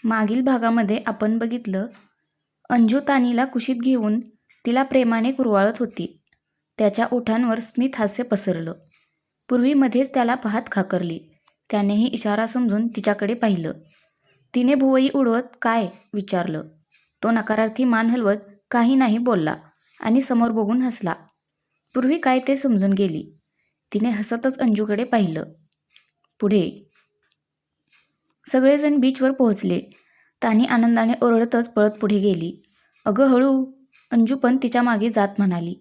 मागील भागामध्ये आपण बघितलं, अंजू तानीला कुशीत घेऊन तिला प्रेमाने कुरवाळत होती. त्याच्या ओठांवर स्मित हास्य पसरलं. पूर्वी मध्येच त्याला पाहत खाकरली. त्यानेही इशारा समजून तिच्याकडे पाहिलं. तिने भुवई उडवत काय विचारलं. तो नकारार्थी मान हलवत काही नाही बोलला आणि समोर बघून हसला. पूर्वी काय ते समजून गेली. तिने हसतच अंजूकडे पाहिलं. पुढे सगळेजण बीचवर पोहोचले. तानी आनंदाने ओरडतच पळत पुढे गेली. अगं हळू, अंजू पण तिच्या मागे जात म्हणाली.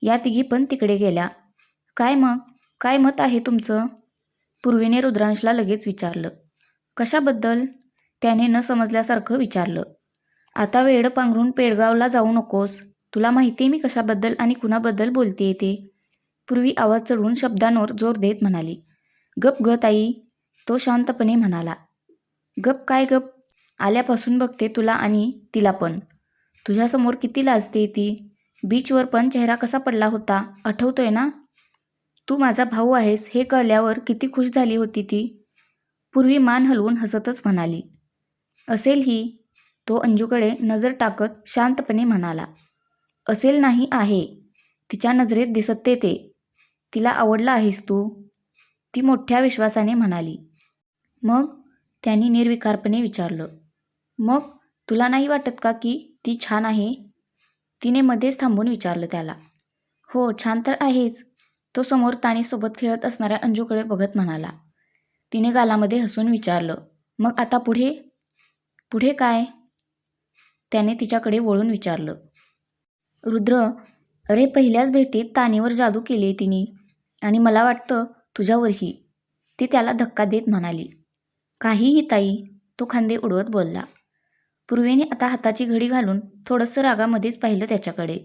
या तिघी पण तिकडे गेल्या. काय मग, काय मत आहे तुमचं? पूर्वीने रुद्रांशला लगेच विचारलं. कशाबद्दल? त्याने न समजल्यासारखं विचारलं. आता वेड पांघरून पेडगावला जाऊ नकोस. तुला माहितीये मी कशाबद्दल आणि कुणाबद्दल बोलतेय ते. पूर्वी आवाज चढवून शब्दांवर जोर देत म्हणाली. गप ग ताई, तो शांतपणे म्हणाला. गप काय गप, आल्यापासून बघते तुला आणि तिला पण. तुझ्यासमोर किती लाजते ती. बीचवर पण चेहरा कसा पडला होता, आठवतोय ना? तू माझा भाऊ आहेस हे कळल्यावर किती खुश झाली होती ती. पूर्वी मान हलवून हसतच म्हणाली. असेल ही. तो अंजूकडे नजर टाकत शांतपणे म्हणाला. असेल नाही आहे. तिच्या नजरेत दिसते ते. तिला आवडला आहेस तू. ती मोठ्या विश्वासाने म्हणाली. मग? त्यांनी निर्विकारपणे विचारलं. मग तुला नाही वाटत का की ती छान आहे? तिने मध्येच थांबून विचारलं त्याला. हो, छान तर आहेच. तो समोर तानीसोबत खेळत असणाऱ्या अंजूकडे बघत म्हणाला. तिने गालामध्ये हसून विचारलं. मग आता पुढे? पुढे काय? त्याने तिच्याकडे वळून विचारलं. रुद्र, अरे पहिल्याच भेटीत तानीवर जादू केली तिने आणि मला वाटतं तुझ्यावरही. ती त्याला धक्का देत म्हणाली. काहीही ताई, तो खांदे उडवत बोलला. पूर्वीने आता हाताची घडी घालून थोडंसं रागामध्येच पाहिलं त्याच्याकडे.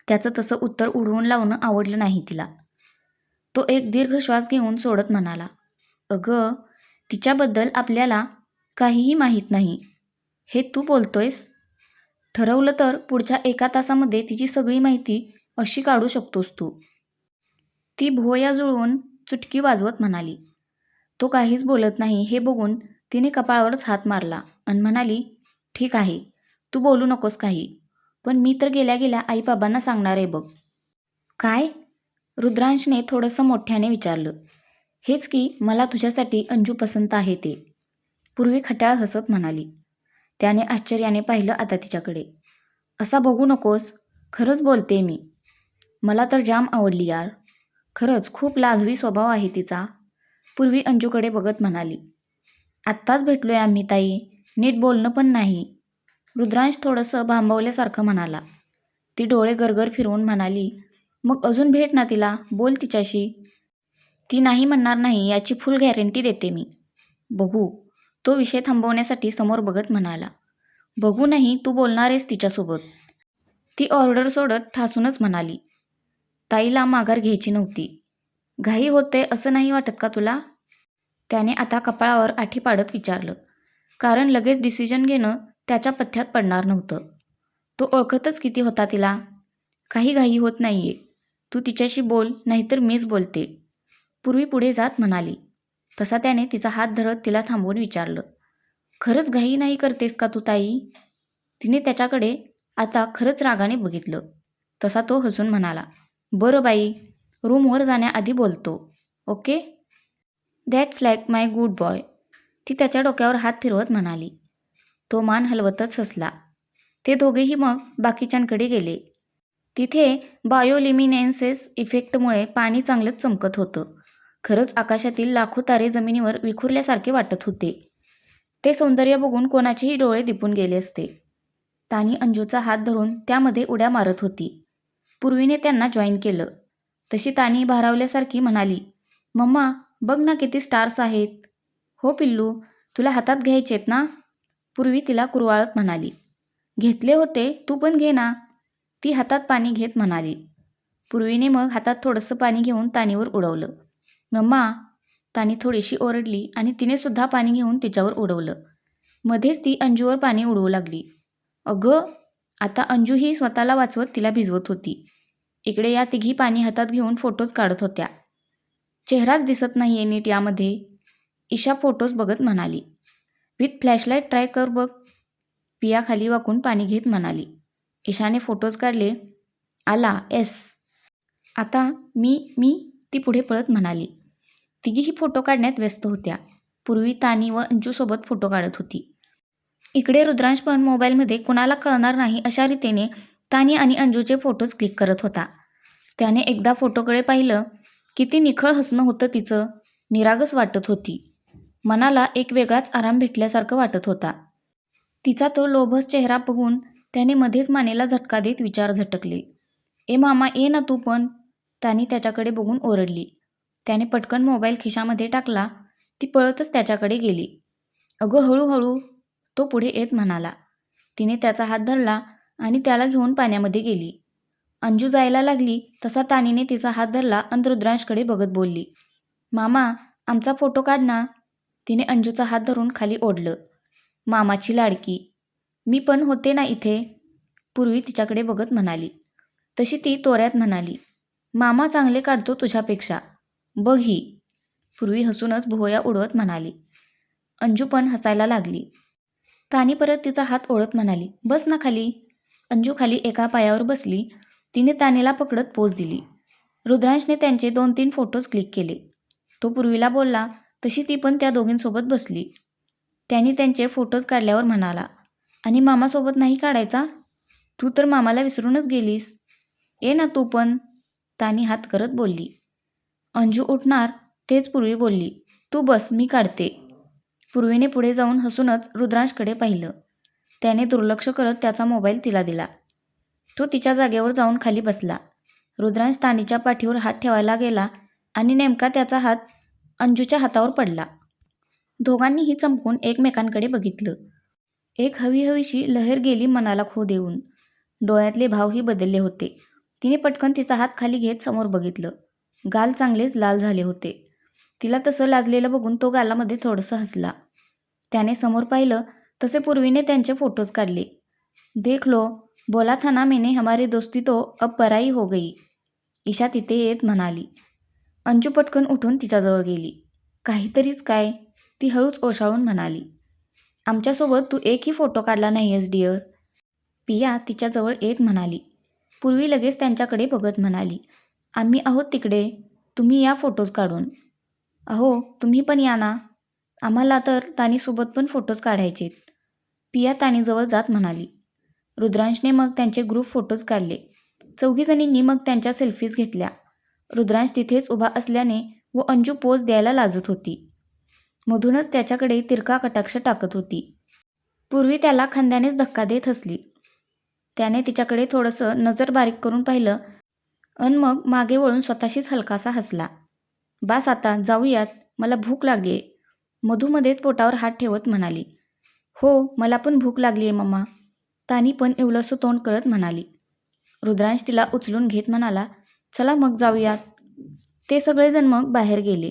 त्याचं तसं उत्तर उडवून लावणं आवडलं नाही तिला. तो एक दीर्घ श्वास घेऊन सोडत म्हणाला. अगं, तिच्याबद्दल आपल्याला काहीही माहीत नाही. हे तू बोलतोयस? ठरवलं तर पुढच्या 1 तासामध्ये तिची सगळी माहिती अशी काढू शकतोस तू. ती भुवया जुळवून चुटकी वाजवत म्हणाली. तो काहीच बोलत नाही हे बघून तिने कपाळावरच हात मारला आणि म्हणाली. ठीक आहे, तू बोलू नकोस काही. पण मी तर गेल्या गेल्या आईबाबांना सांगणार आहे बघ. काय? रुद्रांशने थोडंसं मोठ्याने विचारलं. हेच की मला तुझ्यासाठी अंजू पसंत आहे ते. पूर्वी खट्याळ हसत म्हणाली. त्याने आश्चर्याने पाहिलं आता तिच्याकडे. असा बघू नकोस, खरंच बोलते मी. मला तर जाम आवडली यार. खरंच खूप लाघवी स्वभाव आहे तिचा. पूर्वी अंजूकडे बघत म्हणाली. आत्ताच भेटलोय आम्ही ताई, नीट बोलणं पण नाही. रुद्रांश थोडंसं भांबवल्यासारखं म्हणाला. ती डोळे गरगर फिरवून म्हणाली. मग अजून भेट ना तिला, बोल तिच्याशी. ती नाही म्हणणार नाही याची फुल गॅरंटी देते मी. बघू. तो विषय थांबवण्यासाठी समोर बघत म्हणाला. बघू नाही, तू बोलणार आहेस तिच्यासोबत. ती ऑर्डर सोडत ठासूनच म्हणाली. ताईला माघार घ्यायची नव्हती. घाई होते असं नाही वाटत का तुला? त्याने आता कपाळावर आठी पाडत विचारलं. कारण लगेच डिसिजन घेणं त्याच्या पथ्यात पडणार नव्हतं. तो ओळखतच किती होता तिला. काही घाई होत नाहीये. तू तिच्याशी बोल, नाहीतर मीच बोलते. पूर्वी पुढे जात म्हणाली. तसा त्याने तिचा हात धरत तिला थांबवून विचारलं. खरंच घाई नाही करतेस का तू ताई? तिने त्याच्याकडे आता खरंच रागाने बघितलं. तसा तो हसून म्हणाला. बरं बाई, रूमवर जाण्याआधी बोलतो. Okay? That's like my good boy. ती त्याच्या डोक्यावर हात फिरवत म्हणाली. तो मान हलवतच हसला. ते दोघेही मग बाकीच्यांकडे गेले. तिथे बायोलिमिनेन्सेस इफेक्टमुळे पाणी चांगलंच चमकत होतं. खरंच आकाशातील लाखो तारे जमिनीवर विखुरल्यासारखे वाटत होते. ते सौंदर्य बघून कोणाचेही डोळे दिपून गेले असते. तानी अंजूचा हात धरून त्यामध्ये उड्या मारत होती. पूर्वीने त्यांना जॉईन केलं. तशी तानी भारावल्यासारखी म्हणाली. मम्मा, बघ ना किती स्टार्स आहेत. हो पिल्लू, तुला हातात घ्यायचेत ना? पूर्वी तिला कुरवाळत म्हणाली. घेतले होते, तू पण घे ना. ती हातात पाणी घेत म्हणाली. पूर्वीने मग हातात थोडंसं पाणी घेऊन तानीवर उडवलं. मम्मा, तानी थोडीशी ओरडली आणि तिने सुद्धा पाणी घेऊन तिच्यावर उडवलं. मध्येच ती अंजूवर पाणी उडवू लागली. अगं, आता अंजू ही स्वतःला वाचवत तिला भिजवत होती. इकडे या तिघी पाणी हातात घेऊन फोटोज काढत होत्या. चेहराच दिसत नाहीये नीट यामध्ये. ईशा फोटोज बघत म्हणाली. विथ फ्लॅशलाईट ट्राय कर बघ. पिया खाली वाकून पाणी घेत म्हणाली. ईशाने फोटोज काढले. आला एस. आता मी ती पुढे पळत म्हणाली. तिघीही फोटो काढण्यात व्यस्त होत्या. पूर्वी तानी व अंजूसोबत फोटो काढत होती. इकडे रुद्रांश पण मोबाईलमध्ये कुणाला कळणार नाही अशा रीतीने तानी आणि अंजूचे फोटोज क्लिक करत होता. त्याने एकदा फोटोकडे पाहिलं. किती निखळ हसणं होतं तिचं. निरागस वाटत होती. मनाला एक वेगळाच आराम भेटल्यासारखं वाटत होता. तिचा तो लोभस चेहरा बघून त्याने मध्येच मानेला झटका देत विचार झटकले. ए मामा ये ना तू पण. तानी त्याच्याकडे बघून ओरडली. त्याने पटकन मोबाईल खिशामध्ये टाकला. ती पळतच त्याच्याकडे गेली. अगं हळूहळू, तो पुढे येत म्हणाला. तिने त्याचा हात धरला आणि त्याला घेऊन पाण्यामध्ये गेली. अंजू जायला लागली तसा तानीने तिचा हात धरला आणि रुद्रांशकडे बघत बोलली. मामा आमचा फोटो काढ ना. तिने अंजूचा हात धरून खाली ओढलं. मामाची लाडकी. मी पण होते ना इथे. पूर्वी तिच्याकडे बघत म्हणाली. तशी ती तोऱ्यात म्हणाली. मामा चांगले काढतो तुझ्यापेक्षा. बघ ही. पूर्वी हसूनच भुवया उडवत म्हणाली. अंजू पण हसायला लागली. तानी परत तिचा हात ओढत म्हणाली. बस ना खाली. अंजू खाली एका पायावर बसली. तिने तानीला पकडत पोज दिली. रुद्रांशने त्यांचे 2-3 फोटोज क्लिक केले. तो पूर्वीला बोलला तशी ती पण त्या दोघींसोबत बसली. त्यांनी त्यांचे फोटोज काढल्यावर म्हणाला. आणि मामासोबत नाही काढायचा? तू तर मामाला विसरूनच गेलीस. ये ना तू पण. तानी हात करत बोलली. अंजू उठणार तेच पूर्वी बोलली. तू बस मी काढते. पूर्वीने पुढे जाऊन हसूनच रुद्रांशकडे पाहिलं. त्याने दुर्लक्ष करत त्याचा मोबाईल तिला दिला. तो तिच्या जागेवर जाऊन खाली बसला. रुद्रांश तानीच्या पाठीवर हात ठेवायला गेला आणि नेमका त्याचा हात अंजूच्या हातावर पडला. दोघांनीही चमकून एकमेकांकडे बघितलं. एक हवीहवीशी लहर गेली मनाला खो देऊन. डोळ्यातले भावही बदलले होते. तिने पटकन तिचा हात खाली घेत समोर बघितलं. गाल चांगलेच लाल झाले होते. तिला तसं लाजलेलं बघून तो गालामध्ये थोडंसं हसला. त्याने समोर पाहिलं तसे पूर्वीने त्यांचे फोटोज काढले. देख लो, बोला था ना मैंने हमारी दोस्ती तो अब पराई हो गई. ईशा तिथे येत म्हणाली. अंजू पटकन उठून तिच्याजवळ गेली. काहीतरीच काय, ती हळूच ओशाळून म्हणाली. आमच्यासोबत तू एकही फोटो काढला नाहीयेस डिअर. पिया तिच्याजवळ येत म्हणाली. पूर्वी लगेच त्यांच्याकडे बघत म्हणाली. आम्ही आहोत तिकडे, तुम्ही या फोटोज काढून. अहो तुम्ही पण या ना. आम्हाला तर तानीसोबत पण फोटोज काढायचेत. पिया तानीजवळ जात म्हणाली. रुद्रांशने मग त्यांचे ग्रुप फोटोज काढले. चौघीजणींनी मग त्यांच्या सेल्फीज घेतल्या. रुद्रांश तिथेच उभा असल्याने व अंजू पोज द्यायला लाजत होती. मधूनच त्याच्याकडे तिरका कटाक्ष टाकत होती. पूर्वी त्याला खांद्यानेच धक्का देत हसली. त्याने तिच्याकडे थोडंसं नजर बारीक करून पाहिलं अन मग मागे वळून स्वतःशीच हलकासा हसला. बास आता जाऊयात, मला भूक लागलीये. मधूमध्येच पोटावर हात ठेवत म्हणाली. हो मला पण भूक लागलीये मम्मा. तानी पण इवलंसं तोंड करत म्हणाली. रुद्रांश तिला उचलून घेत म्हणाला. चला मग जाऊयात. ते सगळेजण मग बाहेर गेले.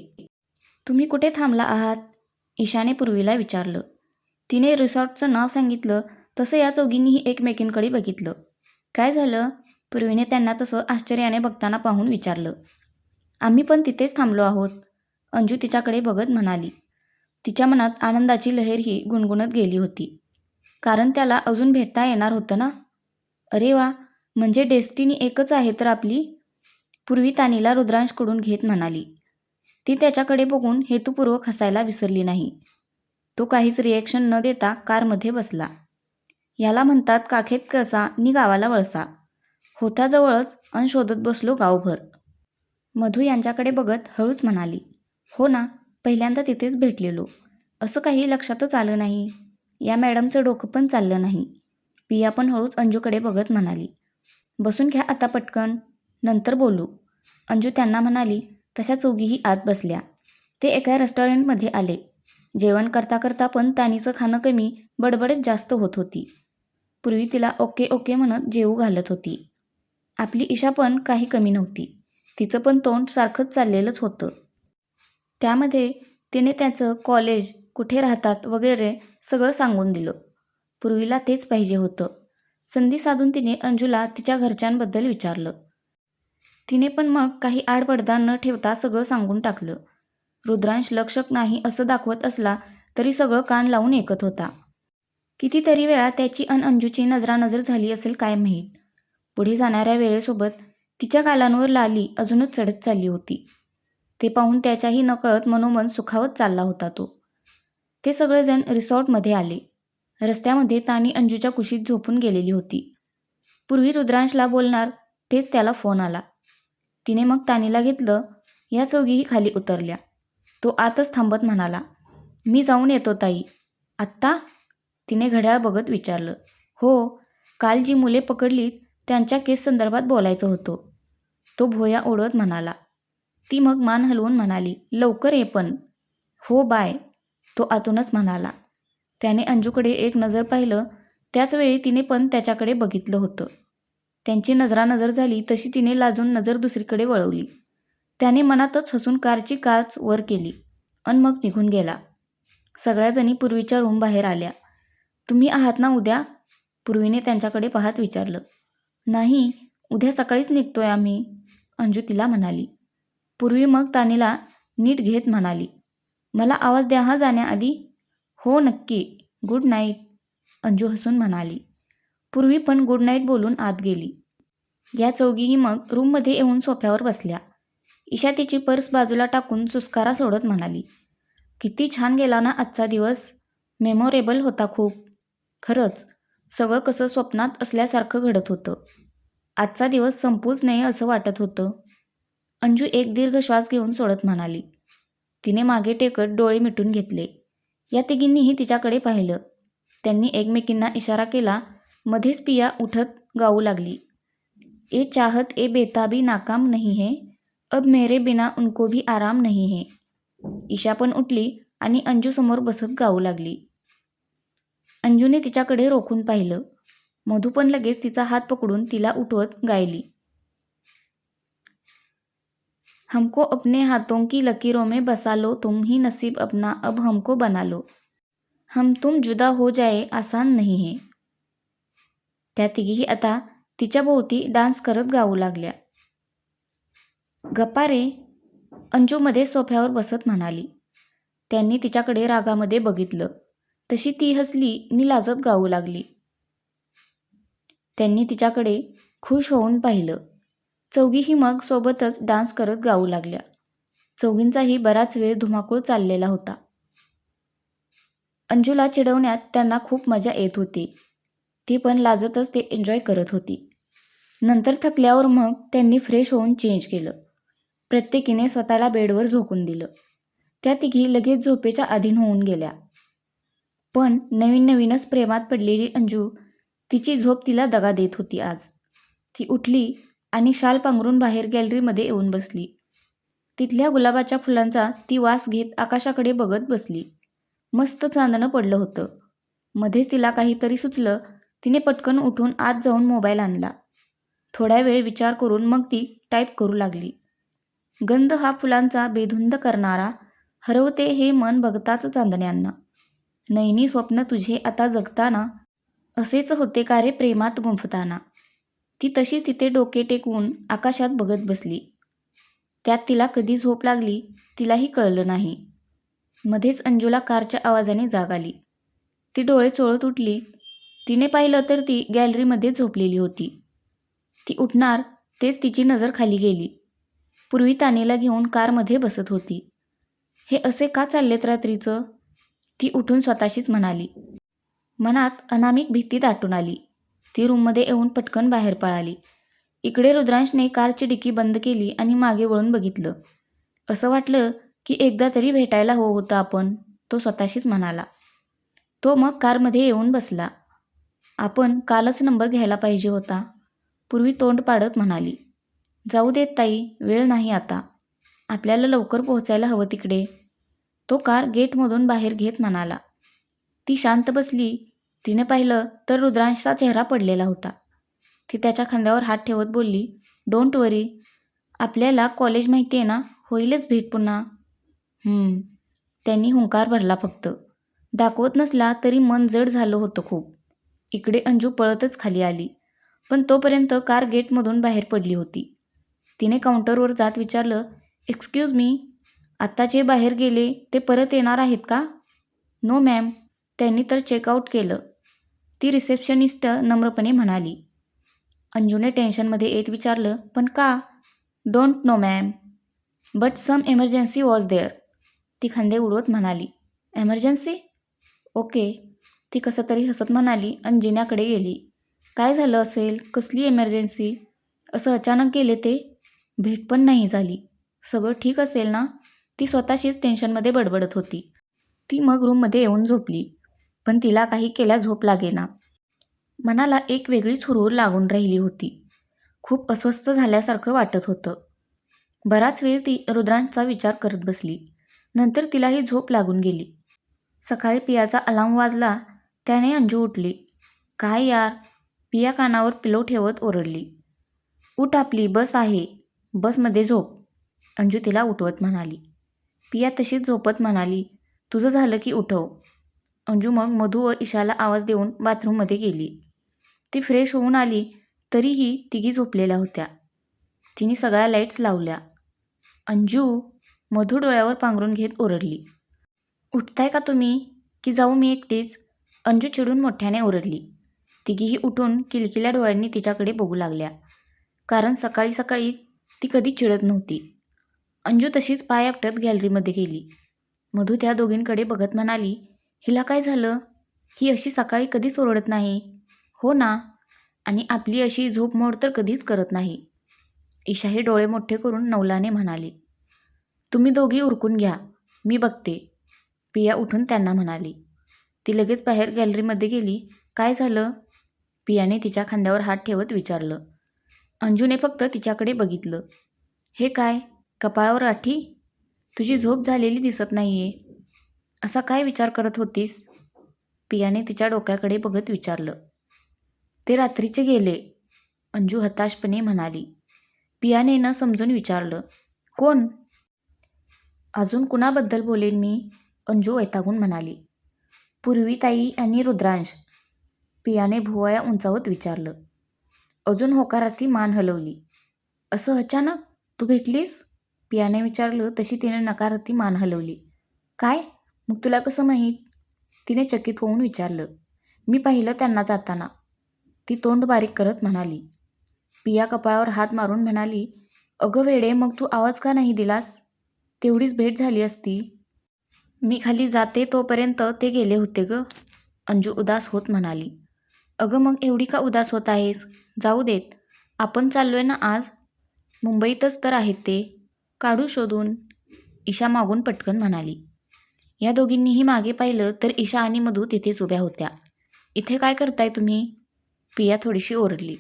तुम्ही कुठे थांबला आहात? ईशाने पूर्वीला विचारलं. तिने रिसॉर्टचं नाव सांगितलं तसं या चौघींनीही एकमेकींकडे बघितलं. काय झालं? पूर्वीने त्यांना तसं आश्चर्याने बघताना पाहून विचारलं. आम्ही पण तिथेच थांबलो आहोत. अंजू तिच्याकडे बघत म्हणाली. तिच्या मनात आनंदाची लहरही गुणगुणत गेली होती. कारण त्याला अजून भेटता येणार होतं ना. अरे वा, म्हणजे डेस्टिनी एकच आहे तर आपली. पूर्वी तानीला रुद्रांशकडून घेत म्हणाली. ती त्याच्याकडे बघून हेतुपूर्वक हसायला विसरली नाही. तो काहीच रिॲक्शन न देता कारमध्ये बसला. याला म्हणतात काखेत कळसा नि गावाला वळसा. होता जवळच अन शोधत बसलो गावभर. मधू यांच्याकडे बघत हळूच म्हणाली. हो ना, पहिल्यांदा तिथेच भेटलेलो. असं काही लक्षातच आलं नाही. या मॅडमचं डोकं पण चाललं नाही. पिया पण हळूच अंजूकडे बघत म्हणाली. बसून घ्या आता पटकन, नंतर बोलू. अंजू त्यांना म्हणाली. तशा चौघीही आत बसल्या. ते एका रेस्टॉरंटमध्ये आले. जेवण करता करता पण तानीचं खाणं कमी, बडबडच जास्त होत होती. पूर्वी तिला ओके ओके म्हणत जेवू घालत होती. आपली ईशा पण काही कमी नव्हती. तिचं पण तोंड सारखंच चाललेलंच होतं. त्यामध्ये तिने त्याचं कॉलेज, कुठे राहतात वगैरे सगळं सांगून दिलं. पूर्वीला तेच पाहिजे होतं. संधी साधून तिने अंजूला तिच्या घरच्यांबद्दल विचारलं. तिने पण मग काही आडपडदा न ठेवता सगळं सांगून टाकलं. रुद्रांश लक्ष नाही असं दाखवत असला तरी सगळं कान लावून ऐकत होता. कितीतरी वेळा त्याची अंजूची नजरानजर झाली असेल काय माहीत. पुढे जाणाऱ्या वेळेसोबत तिच्या गालांवर लाली अजूनच चढत चालली होती. ते पाहून त्याच्याही नकळत मनोमन सुखावत चालला होता तो. ते सगळेजण रिसॉर्टमध्ये आले. रस्त्यामध्ये तानी अंजूच्या कुशीत झोपून गेलेली होती. पूर्वी रुद्रांशला बोलणार तेच त्याला फोन आला. तिने मग तानीला घेतलं. या चौघीही खाली उतरल्या. तो आतच थांबत म्हणाला, मी जाऊन येतो ताई. आत्ता? तिने घड्याळ बघत विचारलं. हो, काल जी मुले पकडलीत त्यांच्या केस संदर्भात बोलायचं होतं. तो भोया ओढत म्हणाला. ती मग मान हलवून म्हणाली, लवकर ये पण. हो बाय, तो आतूनच म्हणाला. त्याने अंजूकडे एक नजर पाहिलं. त्याच वेळी तिने पण त्याच्याकडे बघितलं होतं. त्यांची नजरानजर झाली तशी तिने लाजून नजर दुसरीकडे वळवली. त्याने मनातच हसून कारची काच वर केली अन मग निघून गेला. सगळ्याजणी पूर्वीच्या रूम बाहेर आल्या. तुम्ही आहात ना उद्या? पूर्वीने त्यांच्याकडे पाहत विचारलं. नाही, उद्या सकाळीच निघतोय आम्ही, अंजू तिला म्हणाली. पूर्वी मग तानीला नीट घेत म्हणाली, मला आवाज द्या हा जाण्याआधी. हो नक्की, गुड नाईट, अंजू हसून म्हणाली. पूर्वी पण गुड नाईट बोलून आत गेली. या चौघीही मग रूममध्ये येऊन सोफ्यावर बसल्या. ईशा तिची पर्स बाजूला टाकून चुस्कारा सोडत म्हणाली, किती छान गेला ना आजचा दिवस. मेमोरेबल होता खूप. खरंच, सगळं कसं स्वप्नात असल्यासारखं घडत होतं. आजचा दिवस संपूच नये असं वाटत होतं. अंजू एक दीर्घ श्वास घेऊन सोडत म्हणाली. तिने मागे टेकत डोळे मिटून घेतले. या तिघींनीही तिच्याकडे पाहिलं. त्यांनी एकमेकींना इशारा केला. मध्येच पिया उठत गाऊ लागली, ए चाहत ए बेताबी नाकाम नहीं है, अब मेरे बिना उनको भी आराम नहीं है. ईशा पण उठली आणि अंजू समोर बसत गाऊ लागली. अंजूने तिच्याकडे रोखून पाहिलं. मधू पण लगेच तिचा हात पकडून तिला उठवत गायली, हमको अपने हाथों की लकीरों में बसा लो, तुम ही नसीब अपना अब हमको बना लो, हम तुम जुदा हो जाए आसान नहीं है. त्या तिघीही आता तिच्या भोवती डान्स करत गाऊ लागल्या. गप्पा रे, अंजू मध्ये सोफ्यावर बसत म्हणाली. त्यांनी तिच्याकडे रागामध्ये बघितलं. तशी ती हसली नि लाजत गाऊ लागली. त्यांनी तिच्याकडे खुश होऊन पाहिलं. चौघीही मग सोबतच डान्स करत गाऊ लागल्या. चौघींचाही बराच वेळ धुमाकूळ चाललेला होता. अंजूला चिडवण्यात त्यांना खूप मजा येत होती. ती पण लाजतच ते एन्जॉय करत होती. नंतर थकल्यावर मग त्यांनी फ्रेश होऊन चेंज केलं. प्रत्येकीने स्वतःला बेडवर झोकून दिलं. त्या तिघी लगेच झोपेच्या अधीन होऊन गेल्या. पण नवीन नवीनच प्रेमात पडलेली अंजू, तिची झोप तिला दगा देत होती आज. ती उठली आणि शाल पांघरून बाहेर गॅलरीमध्ये येऊन बसली. तिथल्या गुलाबाच्या फुलांचा ती वास घेत आकाशाकडे बघत बसली. मस्त चांदणं पडलं होतं. मध्येच तिला काहीतरी सुचलं. तिने पटकन उठून आत जाऊन मोबाईल आणला. थोडा वेळ विचार करून मग ती टाईप करू लागली. गंध हा फुलांचा बेधुंद करणारा, हरवते हे मन बघताच चांदण्यांना. नैनी स्वप्न तुझे आता जगताना, असेच होते का रे प्रेमात गुंफताना. ती तशी तिथे डोके टेकवून आकाशात बघत बसली. त्यात तिला कधी झोप लागली तिलाही कळलं नाही. मध्येच अंजूला कारच्या आवाजाने जाग आली. ती डोळे चोळत उठली. तिने पाहिलं तर ती गॅलरीमध्ये झोपलेली होती. ती उठणार तेच तिची नजर खाली गेली. पूर्वी तानीला घेऊन कारमध्ये बसत होती. हे असे का चाललेत रात्रीचं, ती उठून स्वतःशीच म्हणाली. मनात अनामिक भीती दाटून आली. ती रूममध्ये येऊन पटकन बाहेर पळाली. इकडे रुद्रांशने कारची डिकी बंद केली आणि मागे वळून बघितलं. असं वाटलं की एकदा तरी भेटायला हवं होतं आपण, तो स्वतःशीच म्हणाला. तो मग कारमध्ये येऊन बसला. आपण कालच नंबर घ्यायला पाहिजे होता, पूर्वी तोंड पाडत म्हणाली. जाऊ देत ताई, वेळ नाही आता, आपल्याला लवकर पोहोचायला हवं तिकडे, तो कार गेटमधून बाहेर घेत म्हणाला. ती शांत बसली. तिने पाहिलं तर रुद्रांशचा चेहरा पडलेला होता. ती त्याच्या खांद्यावर हात ठेवत बोलली, डोंट वरी, आपल्याला कॉलेज माहिती आहे ना, होईलच भेट पुन्हा. त्यांनी हुंकार भरला फक्त. दाखवत नसला तरी मन जड झालं होतं खूप. इकडे अंजू पळतच खाली आली. पण तोपर्यंत कार गेटमधून बाहेर पडली होती. तिने काउंटरवर जात विचारलं, एक्सक्यूज मी, आत्ता जे बाहेर गेले ते परत येणार आहेत का? नो मॅम, त्यांनी तर चेकआउट केलं, ती रिसेप्शनिस्ट नम्रपणे म्हणाली. अंजूने टेन्शनमध्ये येत विचारलं, पण का? Don't know ma'am, but some emergency was there, ती खांदे उडवत म्हणाली. एमर्जन्सी? ओके, ती कसं तरी हसत म्हणाली आणि जिन्याकडे गेली. काय झालं असेल? कसली एमर्जन्सी? असं अचानक गेले ते? भेट पण नाही झाली. सगळं ठीक असेल ना? ती स्वतःशीच टेन्शनमध्ये बडबडत होती. ती मग रूममध्ये येऊन झोपली, पण तिला काही केल्या झोप लागेना. मनाला एक वेगळीच हुरहुर लागून राहिली होती. खूप अस्वस्थ झाल्यासारखं वाटत होतं. बराच वेळ ती रुद्रांचा विचार करत बसली. नंतर तिलाही झोप लागून गेली. सकाळी पियाचा अलार्म वाजला त्याने अंजू उठली. काय यार, पिया कानावर पिलो ठेवत ओरडली. उठ, आपली बस आहे, बसमध्ये झोप, अंजू तिला उठवत म्हणाली. पिया तशीच झोपत म्हणाली, तुझं झालं की उठव. अंजू मग मधू व ईशाला आवाज देऊन बाथरूममध्ये गेली. ती फ्रेश होऊन आली तरीही तिघी झोपलेल्या होत्या. तिने सगळ्या लाईट्स लावल्या. अंजू, मधू डोळ्यावर पांघरून घेत ओरडली. उठताय का तुम्ही, की जाऊ मी एकटीच? अंजू चिडून मोठ्याने ओरडली. तिघीही उठून किलकिल्या डोळ्यांनी तिच्याकडे बघू लागल्या, कारण सकाळी सकाळी ती कधी चिडत नव्हती. अंजू तशीच पाय आपटत गॅलरीमध्ये गेली. मधू त्या दोघींकडे बघत म्हणाली, हिला काय झालं? ही अशी सकाळी कधीच ओरडत नाही. हो ना, आणि आपली अशी झोपमोड तर कधीच करत नाही. ईशाही डोळे मोठे करून नवलाने म्हणाली. तुम्ही दोघी उरकून घ्या, मी बघते, पिया उठून त्यांना म्हणाली. ती लगेच बाहेर गॅलरीमध्ये गेली. काय झालं? पियाने तिच्या खांद्यावर हात ठेवत विचारलं. अंजूने फक्त तिच्याकडे बघितलं. हे काय, कपाळावर आठी? तुझी झोप झालेली दिसत नाहीये. असा काय विचार करत होतीस? पियाने तिच्या डोक्याकडे बघत विचारलं. ते रात्रीचे गेले, अंजू हताशपणे म्हणाली. पियाने न समजून विचारलं. कोण? अजून कुणाबद्दल बोलेन मी? अंजू वैतागून म्हणाली. पूर्वीताई आणि रुद्रांश, पियाने भुवया उंचावत विचारलं. अजून होकारार्थी मान हलवली. असं अचानक? तू भेटलीस? पियाने विचारलं तशी तिने नकारार्थी मान हलवली. काय? मग तुला कसं माहीत? तिने चकित होऊन विचारलं. मी पाहिलं त्यांना जाताना, ती तोंड बारीक करत म्हणाली. पिया कपाळावर हात मारून म्हणाली. अगं वेडे, मग तू आवाज का नाही दिलास? तेवढीच भेट झाली असती. मी खाली जाते तोपर्यंत ते गेले होते ग, अंजू उदास होत म्हणाली. अगं मग एवढी का उदास होत आहेस? जाऊ देत, आपण चाललोय ना आज. मुंबईतच तर आहेत ते, काढू शोधून, ईशा मागून पटकन म्हणाली. या दोघींनीही मागे पाहिलं तर ईशा आणि मधू तिथेच उभ्या होत्या. इथे काय करताय तुम्ही? पिया थोडीशी ओरडली.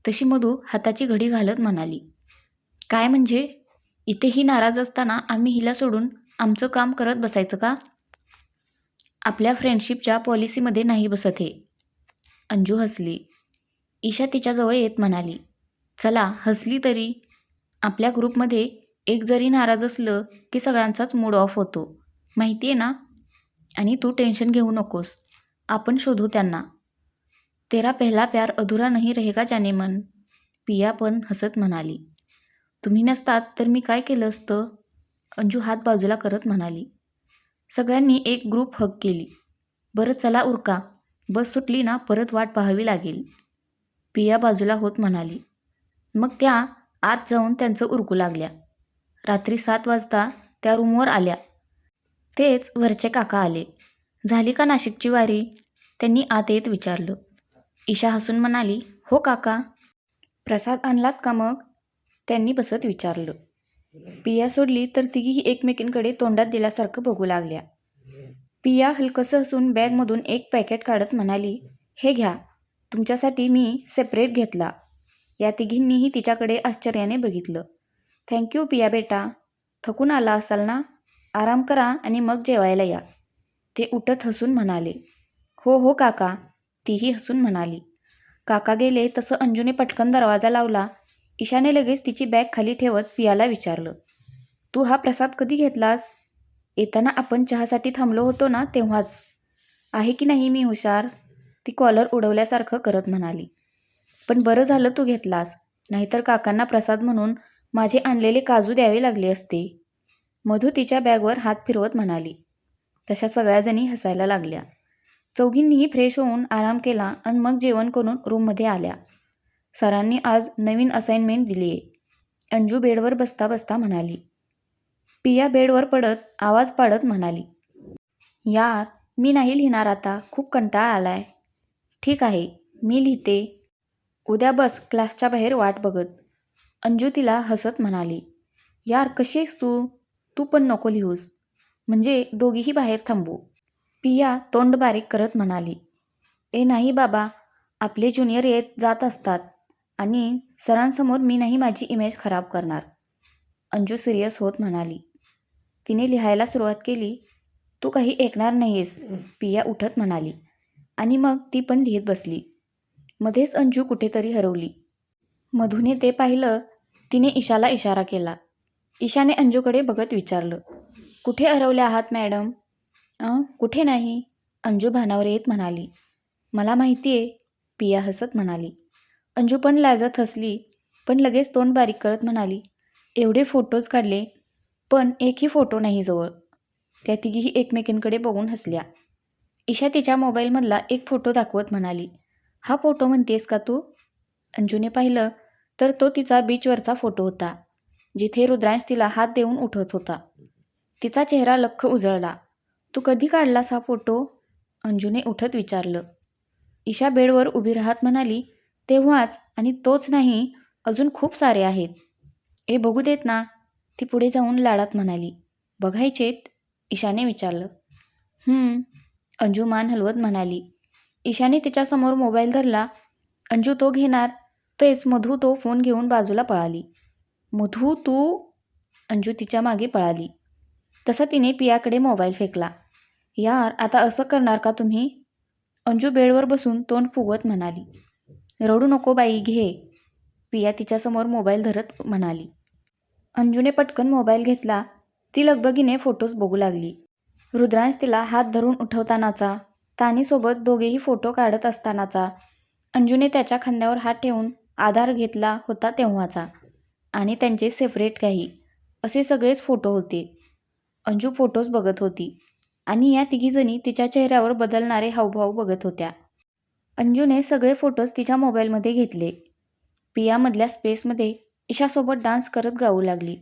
तशी मधू हाताची घडी घालत म्हणाली. काय म्हणजे? इथेही नाराज असताना आम्ही हिला सोडून आमचं काम करत बसायचं का? आपल्या फ्रेंडशिपच्या पॉलिसीमध्ये नाही बसत हे. अंजू हसली. ईशा तिच्याजवळ येत म्हणाली. चला, हसली तरी. आपल्या ग्रुपमध्ये एक जरी नाराज असलं की सगळ्यांचाच मूड ऑफ होतो, माहिती आहे ना? आणि तू टेन्शन घेऊ नकोस, आपण शोधू त्यांना. तेरा पहला प्यार अधुरा नाही रहेगा जाने मन, पिया पण हसत म्हणाली. तुम्ही नसतात तर मी काय केलं असतं? अंजू हात बाजूला करत म्हणाली. सगळ्यांनी एक ग्रुप हग केली. बरं चला उरका, बस सुटली ना परत वाट पाहावी लागेल, पिया बाजूला होत म्हणाली. मग त्या आत जाऊन त्यांचं उरकू लागल्या. रात्री 7 वाजता त्या रूमवर आल्या. तेच वरचे काका आले. झाली का नाशिकची वारी? त्यांनी आत येत विचारलं. ईशा हसून म्हणाली. हो काका. प्रसाद आणलात का मग? त्यांनी बसत विचारलं. पिया सोडली तर तिघीही एकमेकींकडे तोंडात दिल्यासारखं बघू लागल्या. पिया हलकसं हसून बॅगमधून एक पॅकेट काढत म्हणाली. हे घ्या, तुमच्यासाठी मी सेपरेट घेतला. या तिघींनीही तिच्याकडे आश्चर्याने बघितलं. थँक्यू पिया बेटा, थकून आला असाल ना, आराम करा आणि मग जेवायला या, ते उठत हसून म्हणाले. हो हो काका, तीही हसून म्हणाली. काका गेले तसं अंजूने पटकन दरवाजा लावला. ईशाने लगेच तिची बॅग खाली ठेवत पियाला विचारलं. तू हा प्रसाद कधी घेतलास? येताना आपण चहासाठी थांबलो होतो ना तेव्हाच. आहे की नाही मी हुशार? ती कॉलर उडवल्यासारखं करत म्हणाली. पण बरं झालं तू घेतलास, नाहीतर काकांना प्रसाद म्हणून माझे आणलेले काजू द्यावे लागले असते. मधू तिच्या बॅगवर हात फिरवत म्हणाली. तशा सगळ्याजणी हसायला लागल्या. चौघींनीही फ्रेश होऊन आराम केला आणि मग जेवण करून रूममध्ये आल्या. सरांनी आज नवीन असाइनमेंट दिली आहे, अंजू बेडवर बसता बसता म्हणाली. पिया बेडवर पडत आवाज पाडत म्हणाली, यार मी नाही लिहिणार आता, खूप कंटाळा आलाय. ठीक आहे, मी लिहिते. उद्या बस क्लासच्या बाहेर वाट बघत, अंजू तिला हसत म्हणाली. यार कशी आहेस तू? तू पण नको लिहूस, म्हणजे दोघीही बाहेर थांबू. पिया तोंड बारीक करत म्हणाली. ए नाही बाबा, आपले ज्युनियर येत जात असतात आणि सरांसमोर मी नाही माझी इमेज खराब करणार, अंजू सिरियस होत म्हणाली. तिने लिहायला सुरुवात केली. तू काही ऐकणार नाहीयेस, पिया उठत म्हणाली. आणि मग ती पण लिहित बसली. मध्येच अंजू कुठेतरी हरवली. मधूने ते पाहिलं. तिने ईशाला इशारा केला. ईशाने अंजूकडे बघत विचारलं, कुठे हरवले आहात मॅडम? कुठे नाही, अंजू भानावर येत म्हणाली. मला माहिती आहे, पिया हसत म्हणाली. अंजू पण लाजत हसली, पण लगेच तोंड बारीक करत म्हणाली, एवढे फोटोज काढले पण एकही फोटो नाही जवळ. त्या तिघीही एकमेकींकडे बघून हसल्या. ईशा तिच्या मोबाईलमधला एक फोटो दाखवत म्हणाली, हा फोटो म्हणतेस का तू? अंजूने पाहिलं तर तो तिचा बीचवरचा फोटो होता, जिथे रुद्रांश तिला हात देऊन उठवत होता. तिचा चेहरा लख्ख उजळला. तू कधी काढलास हा फोटो? अंजूने उठत विचारलं. ईशा बेडवर उभी राहत म्हणाली, तेव्हाच, आणि तोच नाही, अजून खूप सारे आहेत. ए बघू देत ना, ती पुढे जाऊन लाडात म्हणाली. बघायचेत? ईशाने विचारलं. अंजू मान हलवत म्हणाली. ईशाने तिच्यासमोर मोबाईल धरला. अंजू तो घेणार तेच मधू तो फोन घेऊन बाजूला पळाली. मधू तू? अंजू तिच्या मागे पळाली. तसा तिने पियाकडे मोबाईल फेकला. यार आता असं करणार का तुम्ही? अंजू बेडवर बसून तोंड फुगवत म्हणाली. रडू नको बाई, घे. पिया तिच्यासमोर मोबाईल धरत म्हणाली. अंजूने पटकन मोबाईल घेतला. ती लगबगीने फोटोज बघू लागली. रुद्रांश तिला हात धरून उठवतानाचा, तानीसोबत दोघेही फोटो काढत असतानाचा, अंजूने त्याच्या खांद्यावर हात ठेवून आधार घेतला होता तेव्हाचा, आणि त्यांचे सेपरेट काही, असे सगळेच फोटो होते. अंजू फोटोज बघत होती आणि या तिघीजणी तिच्या चेहऱ्यावर बदलणारे हावभाव बघत होत्या. अंजूने सगळे फोटोज तिच्या मोबाईलमध्ये घेतले. पियामधल्या स्पेसमध्ये ईशासोबत डान्स करत गाऊ लागली.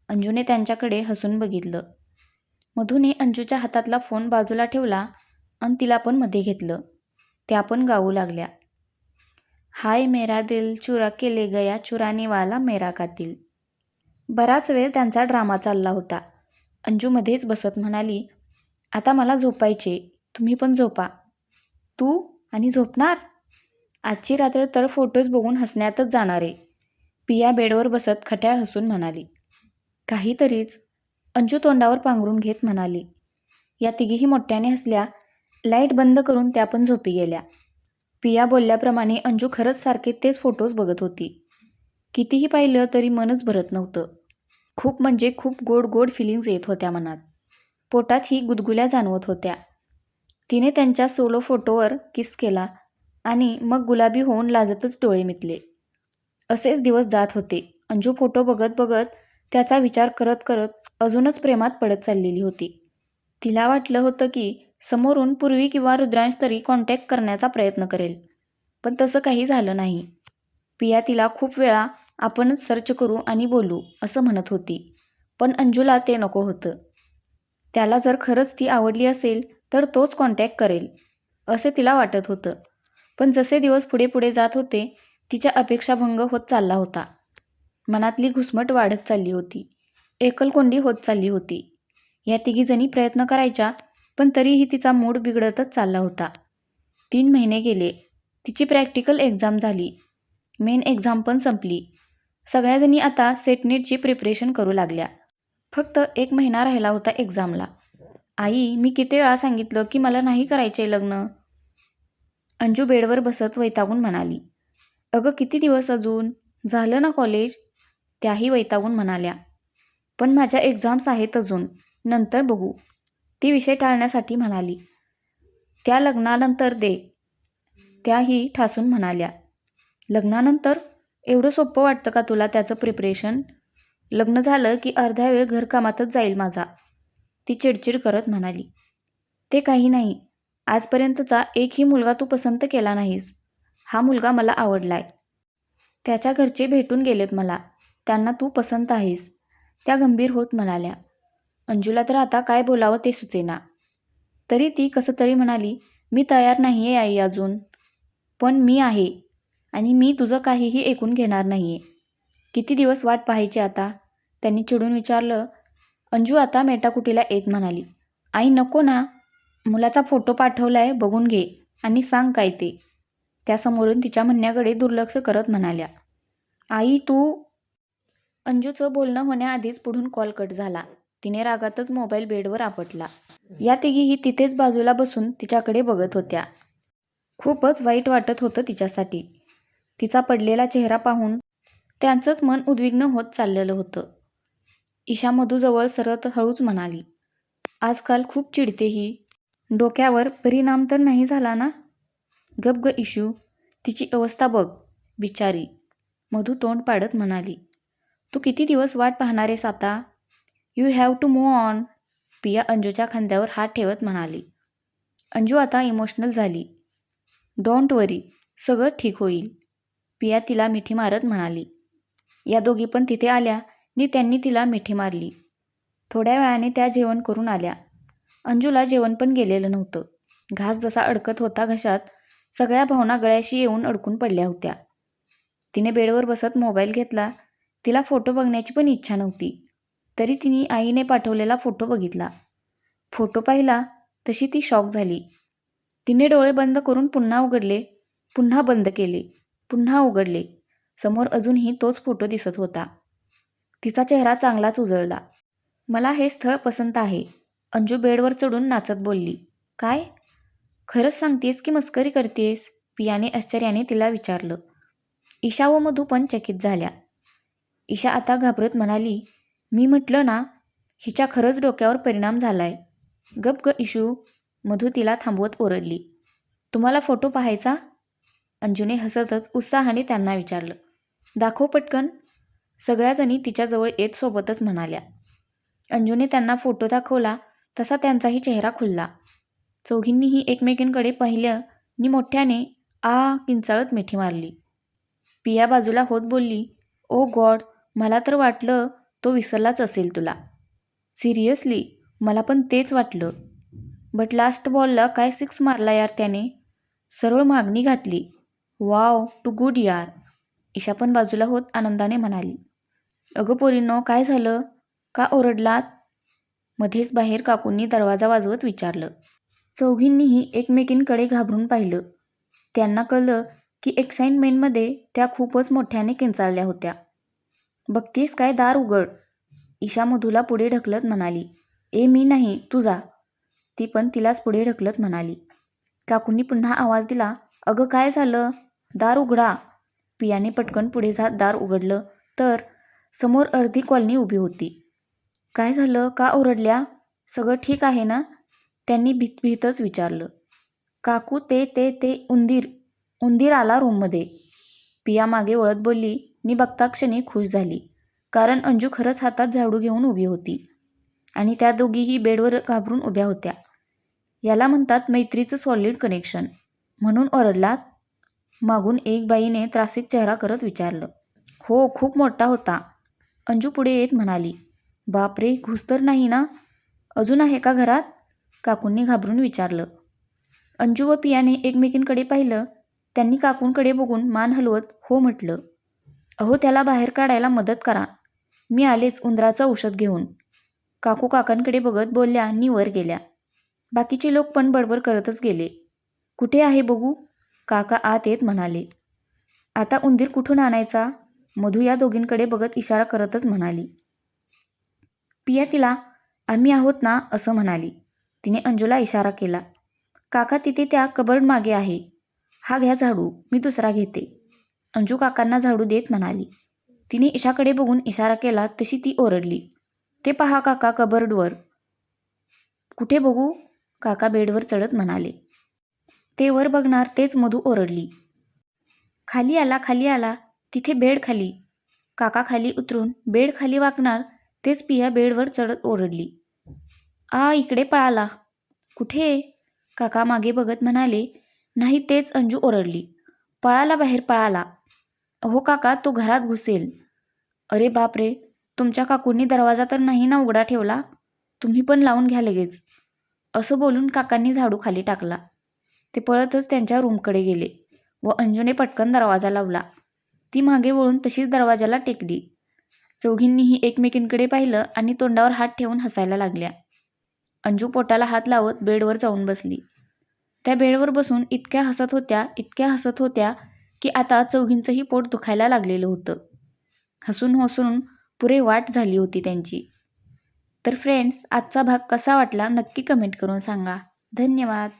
अंजूने त्यांच्याकडे हसून बघितलं. मधूने अंजूच्या हातातला फोन बाजूला ठेवला आणि तिला पण मध्ये घेतलं. त्या पण गाऊ लागल्या. हाय मेरा दिल चुरा के ले गया चुराने वाला मेरा कातिल. बराच वेळ त्यांचा ड्रामा चालला होता. अंजू मध्येच बसत म्हणाली, आता मला झोपायचे, तुम्ही पण झोपा. तू आणि झोपणार? आजची रात्र तर फोटोज बघून हसण्यातच जाणार आहे, पिया बेडवर बसत खट्याळ हसून म्हणाली. काहीतरीच, अंजू तोंडावर पांघरून घेत म्हणाली. या तिघीही मोठ्याने हसल्या. लाईट बंद करून त्या पण झोपी गेल्या. पिया बोलल्याप्रमाणे अंजू खरंच सारखे तेच फोटोज बघत होती. कितीही पाहिलं तरी मनच भरत नव्हतं. खूप म्हणजे खूप गोड गोड फिलिंग्ज येत होत्या मनात. पोटातही गुदगुल्या जाणवत होत्या. तिने त्यांच्या सोलो फोटोवर किस केला आणि मग गुलाबी होऊन लाजतच डोळे मिटले. असेच दिवस जात होते. अंजू फोटो बघत बघत, त्याचा विचार करत करत अजूनच प्रेमात पडत चाललेली होती. तिला वाटलं होतं की समोरून पूर्वी किंवा रुद्रांश तरी कॉन्टॅक्ट करण्याचा प्रयत्न करेल, पण तसं काही झालं नाही. पिया तिला खूप वेळा आपणच सर्च करू आणि बोलू असं म्हणत होती, पण अंजूला ते नको होतं. त्याला जर खरंच ती आवडली असेल तर तोच कॉन्टॅक्ट करेल असे तिला वाटत होतं. पण जसे दिवस पुढे पुढे जात होते, तिच्या अपेक्षाभंग होत चालला होता. मनातली घुसमट वाढत चालली होती. एकलकोंडी होत चालली होती. या तिघीजणी प्रयत्न करायच्या, पण तरीही तिचा मूड बिघडतच चालला होता. 3 महिने गेले. तिची प्रॅक्टिकल एक्झाम झाली. मेन एक्झाम पण संपली. सगळ्याजणी आता सेटनेटची प्रिपरेशन करू लागल्या. फक्त 1 महिना राहिला होता एक्झामला. आई, मी किती वेळा सांगितलं की मला नाही करायचे लग्न, अंजू बेडवर बसत वैतागून म्हणाली. अगं किती दिवस अजून, झालं ना कॉलेज, त्याही वैतागून म्हणाल्या. पण माझ्या एक्झाम्स आहेत अजून, नंतर बघू, ती विषय टाळण्यासाठी म्हणाली. त्या लग्नानंतर दे, त्याही ठासून म्हणाल्या. लग्नानंतर? एवढं सोपं वाटतं का तुला त्याचं प्रिपरेशन? लग्न झालं की अर्धा वेळ घरकामातच जाईल माझा, ती चिडचिड करत म्हणाली. ते काही नाही. आजपर्यंतचा एकही मुलगा तू पसंत केला नाहीस. हा मुलगा मला आवडलाय. त्याच्या घरचे भेटून गेलेत मला. त्यांना तू पसंत आहेस. त्या गंभीर होत म्हणाल्या. अंजूला तर आता काय बोलावं ते सुचेना. तरी ती कसं तरी म्हणाली, मी तयार नाही आहे आई अजून. पण मी आहे. आणि मी तुझं काहीही ऐकून घेणार नाही आहे. किती दिवस वाट पाहायची आता? त्यांनी चिडून विचारलं. अंजू आता मेटाकुटीला येत म्हणाली. आई नको ना. मुलाचा फोटो पाठवलाय बघून घे आणि सांग काय ते. त्यासमोरून तिच्या म्हणण्याकडे दुर्लक्ष करत म्हणाल्या. आई तू. अंजूचं बोलणं होण्याआधीच पुढून कॉल कट झाला. तिने रागातच मोबाईल बेडवर आपटला. या तिघीही तिथेच बाजूला बसून तिच्याकडे बघत होत्या. खूपच वाईट वाटत होतं तिच्यासाठी. तिचा पडलेला चेहरा पाहून त्यांचंच मन उद्विग्न होत चाललेलं होतं. ईशा मधूजवळ सरत हळूच म्हणाली. आजकाल खूप चिडते ही. डोक्यावर परिणाम तर नाही झाला ना? गप ग इशू. तिची अवस्था बघ. बिचारी. मधू तोंड पाडत म्हणाली. तू किती दिवस वाट पाहणार आहेस आता? You have to move on. Piya अंजूच्या खांद्यावर हात ठेवत म्हणाली. अंजू आता इमोशनल झाली. डोंट वरी. सगळं ठीक होईल. पिया तिला मिठी मारत म्हणाली. या दोघी पण तिथे आल्या आणि त्यांनी तिला मिठी मारली. थोड्या वेळाने त्या जेवण करून आल्या. अंजूला जेवण पण गेलेलं नव्हतं. घास जसा अडकत होता घशात, सगळ्या भावना गळ्याशी येऊन अडकून पडल्या होत्या. तिने बेडवर बसत मोबाईल घेतला. तिला फोटो बघण्याची पण इच्छा नव्हती. तरी तिने आईने पाठवलेला फोटो बघितला. फोटो पाहिला तशी ती शॉक झाली. तिने डोळे बंद करून पुन्हा उघडले, पुन्हा बंद केले, पुन्हा उघडले. समोर अजूनही तोच फोटो दिसत होता. तिचा चेहरा चांगलाच उजळला. मला हे स्थळ पसंत आहे. अंजू बेडवर चढून नाचत बोलली. काय? खरंच सांगतेस की मस्करी करतेस? पियाने आश्चर्याने तिला विचारलं. ईशा व मधू पण चकित झाल्या. ईशा आता घाबरत म्हणाली. मी म्हटलं ना, हिच्या खरंच डोक्यावर परिणाम झालाय. गप ग इशू. मधू तिला थांबवत ओरडली. तुम्हाला फोटो पाहायचा? अंजूने हसतच उत्साहाने त्यांना विचारलं. दाखव पटकन. सगळ्याजणी तिच्याजवळ येत सोबतच म्हणाल्या. अंजूने त्यांना फोटो दाखवला तसा त्यांचाही चेहरा खुलला. चौघींनीही एकमेकींकडे पाहिलं नि मोठ्याने किंचाळत मिठी मारली. पिया बाजूला होत बोलली. ओ गॉड, मला तर वाटलं तो विसरलाच असेल तुला. सिरियसली, मला पण तेच वाटलं. बट लास्ट बॉलला काय 6 मारला यार त्याने. सरळ मागणी घातली. वाव, टू गुड यार. ईशा पण बाजूला होत आनंदाने म्हणाली. अगं पोरींनो, काय झालं? का ओरडलात? मध्येच बाहेर काकूंनी दरवाजा वाजवत विचारलं. चौघींनीही एकमेकींकडे घाबरून पाहिलं. त्यांना कळलं की एक्साइटमेंटमध्ये त्या खूपच मोठ्याने किंचाळल्या होत्या. बघतीस काय, दार उघड. ईशा मधूला पुढे ढकलत म्हणाली. मी नाही, तू जा. ती पण तिलाच पुढे ढकलत म्हणाली. काकूंनी पुन्हा आवाज दिला. अगं काय झालं? दार उघडा. पियाने पटकन पुढे जात दार उघडलं तर समोर अर्धी कॉलनी उभी होती. काय झालं? का ओरडल्या? सगळं ठीक आहे ना? त्यांनी भीतभीतच विचारलं. काकू ते उंदीर आला रूममध्ये. पिया मागे वळत बोलली नि बघता क्षणी खुश झाली. कारण अंजू खरंच हातात झाडू घेऊन उभी होती. आणि त्या दोघीही बेडवर घाबरून उभ्या होत्या. याला म्हणतात मैत्रीचं सॉलिड कनेक्शन. म्हणून ओरडलात? मागून एक बाईने त्रासिक चेहरा करत विचारलं. हो, खूप मोठा होता. अंजू पुढे येत म्हणाली. बापरे, घुस तर नाही ना? अजून आहे का घरात? काकूंनी घाबरून विचारलं. अंजू व पियाने एकमेकींकडे पाहिलं. त्यांनी काकूंकडे बघून मान हलवत हो म्हटलं. अहो, त्याला बाहेर काढायला मदत करा. मी आलेच उंदराचं औषध घेऊन. काकू काकांकडे बघत बोलल्या नि वर गेल्या. बाकीचे लोक पण बडबड करतच गेले. कुठे आहे बघू? काका आत येत म्हणाले. आता उंदीर कुठून आणायचा? मधू या दोघींकडे बघत इशारा करतच म्हणाली. पिया तिला आम्ही आहोत ना असं म्हणाली. तिने अंजूला इशारा केला. काका तिथे त्या कबर्ड मागे आहे. हा घ्या झाडू, मी दुसरा घेते. अंजू काकांना झाडू देत म्हणाली. तिने ईशाकडे बघून इशारा केला तशी ती ओरडली. ते पहा काका कबर्डवर. कुठे बघू? काका बेडवर चढत म्हणाले. ते वर बघणार तेच मधू ओरडली. खाली आला, खाली आला. तिथे बेड खाली. काका खाली उतरून बेड खाली वाकणार तेच पिया बेडवर चढत ओरडली. इकडे पळाला. कुठे? काका मागे बघत म्हणाले. नाही तेच. अंजू ओरडली. पळाला बाहेर, पळाला. अहो काका, तो घरात घुसेल. अरे बापरे, तुमच्या काकूंनी दरवाजा तर नाही ना उघडा ठेवला? तुम्ही पण लावून घ्या लगेच. असं बोलून काकांनी झाडू खाली टाकला. ते पळतच त्यांच्या रूमकडे गेले व अंजूने पटकन दरवाजा लावला. ती मागे वळून तशीच दरवाजाला टेकली. चौघींनीही एकमेकींकडे पाहिलं आणि तोंडावर हात ठेवून हसायला लागल्या. अंजू पोटाला हात लावत बेडवर जाऊन बसली. त्या बेडवर बसून इतक्या हसत होत्या की आता चौघींचंही पोट दुखायला लागलेलं होतं. हसून हसून पुरे वाट झाली होती त्यांची. तर फ्रेंड्स, आजचा भाग कसा वाटला नक्की कमेंट करून सांगा. धन्यवाद.